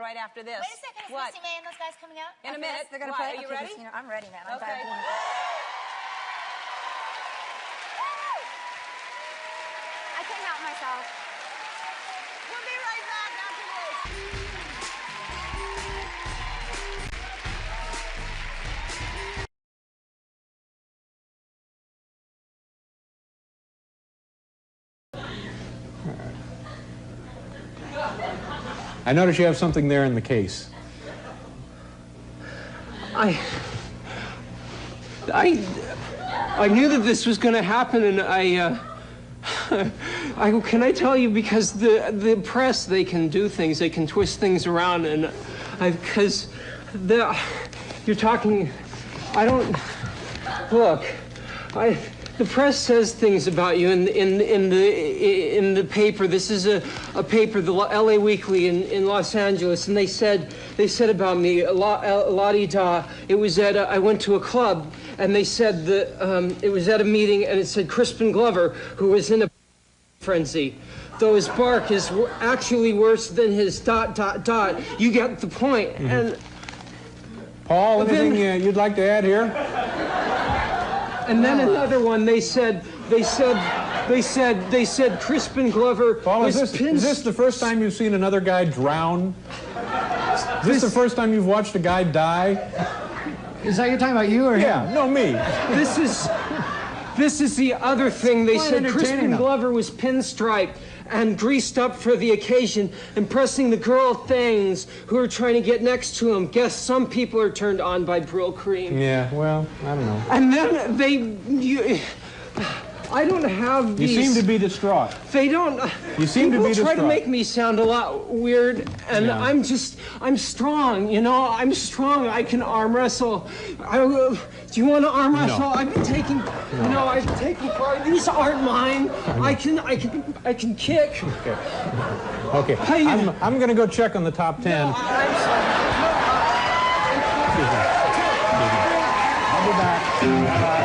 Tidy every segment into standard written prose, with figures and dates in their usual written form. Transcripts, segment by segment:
Right after this. Wait a second, is What? Missy May and those guys coming out? In a minute. They're gonna Why? play. Are you Okay, ready? just, I'm ready, man. I'm Okay. glad. I can't help myself. We'll be right back after this. I notice you have something there in the case. I knew that this was going to happen, and can I tell you, because the press, they can do things, they can twist things around, and you're talking, the press says things about you in the paper. This is a paper, the LA Weekly in Los Angeles, and they said about me, la-di-da. It was at I went to a club, and they said that it was at a meeting, and it said Crispin Glover, who was in a frenzy. Though his bark is actually worse than his ... You get the point. Mm-hmm. And Paul, anything you'd like to add here? And then another one, they said Crispin Glover. Paul, is this the first time you've seen another guy drown? Is this the first time you've watched a guy die? Is that you're talking about you or him? Yeah, no, me. This is the other thing. They said Crispin Glover was pinstriped and greased up for the occasion, impressing the girl things who are trying to get next to him. Guess some people are turned on by Brill cream. Yeah, well, I don't know. And then I don't have these... You seem to be distraught. They don't... You seem to be distraught. People try to make me sound a lot weird, and yeah. I'm strong, you know? I'm strong. I can arm wrestle. Do you want to arm wrestle? No. I've been taking... No. You know, I've taken part... These aren't mine. I can kick. Okay. I'm going to go check on the top 10. No, I'm sorry. I'll be back. Bye-bye.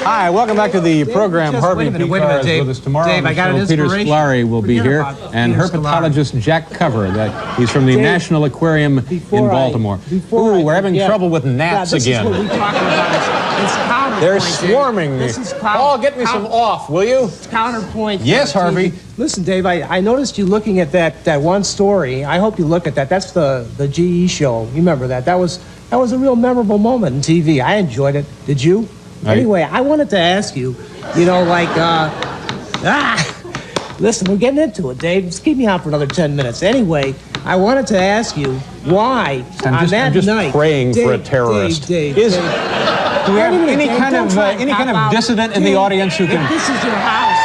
Hi, welcome back to the program. Harvey Pekar is with us tomorrow. Dave, I got an Peter inspiration. Scolari will be here, and herpetologist Jack Cover. He's from the National Aquarium in Baltimore. We're having trouble with gnats again. This is what we talk about. It's counterpoint. They're swarming me. Paul, get me some off, will you? It's counterpoint. Yes, Harvey. Listen, Dave, I noticed you looking at that one story. I hope you look at that. That's the GE show. You remember that? That was a real memorable moment in TV. I enjoyed it. Did you? Anyway, I wanted to ask you, listen, we're getting into it, Dave. Just keep me out for another 10 minutes. Anyway, I wanted to ask you why I'm just praying for a terrorist. Dave, do we have any kind of dissident in the audience who can... This is your house.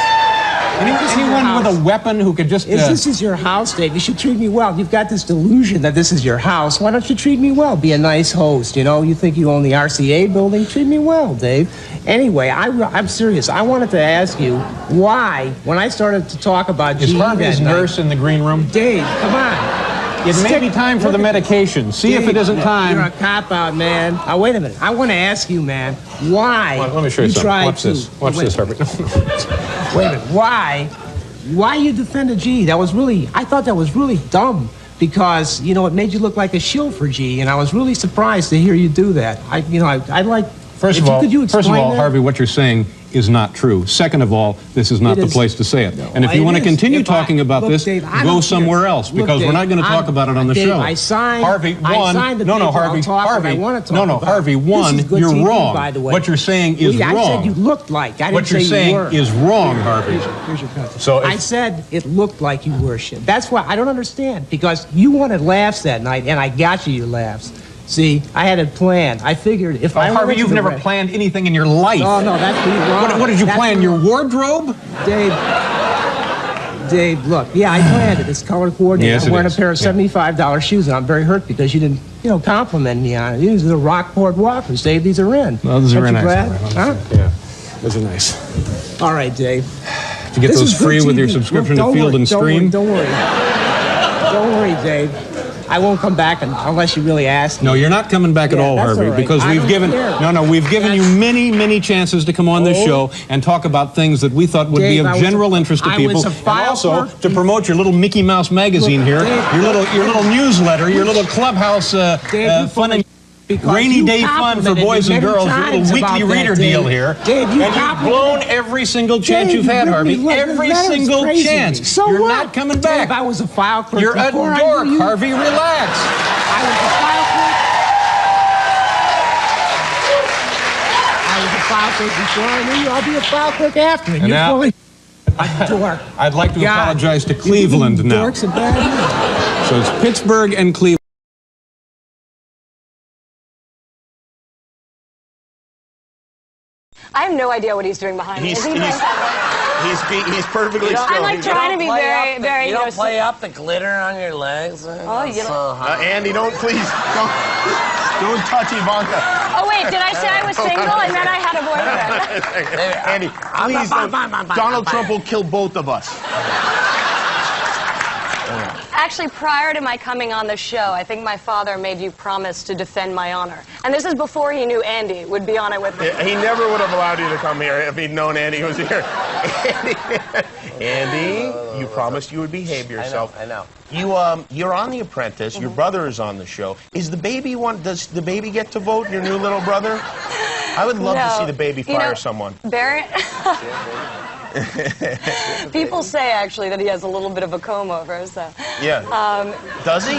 Anyone with a weapon who could just... This is your house, Dave. You should treat me well. You've got this delusion that this is your house. Why don't you treat me well? Be a nice host, you know? You think you own the RCA building? Treat me well, Dave. Anyway, I'm serious. I wanted to ask you why, when I started to talk about... Is Harvey's nurse in the green room? Dave, come on. It may be time for the medication. See Dave, if it isn't time. You're a cop-out, man. Now, wait a minute. I want to ask you, man, why let me show you something. Watch this, Harvey. Wait a minute. Why you defended G? I thought that was really dumb because, you know, it made you look like a shill for G, and I was really surprised to hear you do that. I'd like... First of all, Harvey, what you're saying is not true. Second of all, this is not the place to say it. And if you want to continue talking about this, go somewhere else, because we're not going to talk about it on the show. Harvey, you're wrong. What you're saying is wrong. I said you looked like. I didn't say you were. What you're saying is wrong, Harvey. Here's your pencil. So I said it looked like you were shit. That's why I don't understand, because you wanted laughs that night, and I got you your laughs. See, I had it planned. I figured if I Harvey, you've never planned anything in your life. Oh, no, that's wrong. What did you plan? Your wardrobe? Dave, look. Yeah, I planned it. It's color coordinated. Yes, I'm wearing a pair of $75 shoes, and I'm very hurt because you didn't, compliment me on it. These are the Rockport Walkers, Dave. These are in. Well, those are very nice. Huh? Yeah, those are nice. All right, Dave. To get those free with your subscription to Field and Stream? Don't worry. Don't worry, Dave. I won't come back unless you really ask me. No, you're not coming back at all, that's Harvey, all right. because I we've don't given care. we've given you many chances to come on this show and talk about things that we thought would Dave, be of general interest to people, and also to promote your little Mickey Mouse magazine here, Dave, your little newsletter, your little clubhouse fun and rainy day fun for boys and girls, your little weekly reader deal here. Dave, and you've blown every single chance you've had, Harvey. Every single chance. So you're what? not coming back. Dave, I was a file clerk. You're a dork, Harvey. Relax. I was a file clerk. I was a file clerk before I knew you. I'll be a file clerk after. And you're fully a dork. I'd like to apologize to Cleveland now. Dorks and bad. So it's Pittsburgh and Cleveland. I have no idea what he's doing behind me. He's perfectly still. I'm like trying to be very. You don't play up the glitter on your legs. Oh, you don't. Andy, don't touch Ivanka. Oh wait, did I say I was single and then I had a boyfriend? Andy, please don't. Donald Trump will kill both of us. Actually, prior to my coming on the show, I think my father made you promise to defend my honor. And this is before he knew Andy would be on it with me. He never would have allowed you to come here if he'd known Andy was here. Andy, you promised you would behave yourself. I know. You're on The Apprentice. Your brother is on the show. Does the baby get to vote, your new little brother? I would love to see the baby fire someone. Barrett... People say, actually, that he has a little bit of a comb-over, so... Yeah. Does he?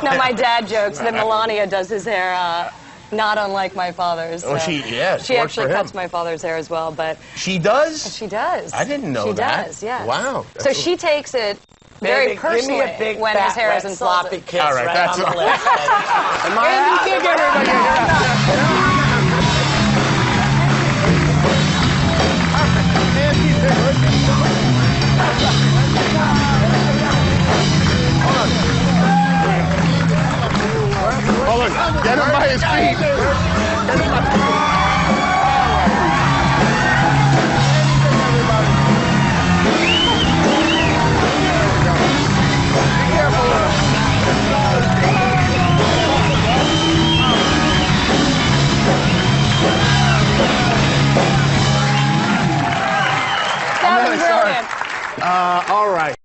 No, my dad jokes that Melania does his hair not unlike my father's. Oh, she actually cuts my father's hair as well, but... She does? She does. I didn't know that. She does, yeah. Wow. So she takes it very personally give me a big, when his hair is sloppy insulted. kiss All right, that's on the all. lips. Andy, give everybody Hold on. Get him by his feet. That was brilliant. All right.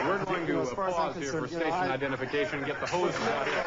We're going to pause here for station identification and get the hose out here.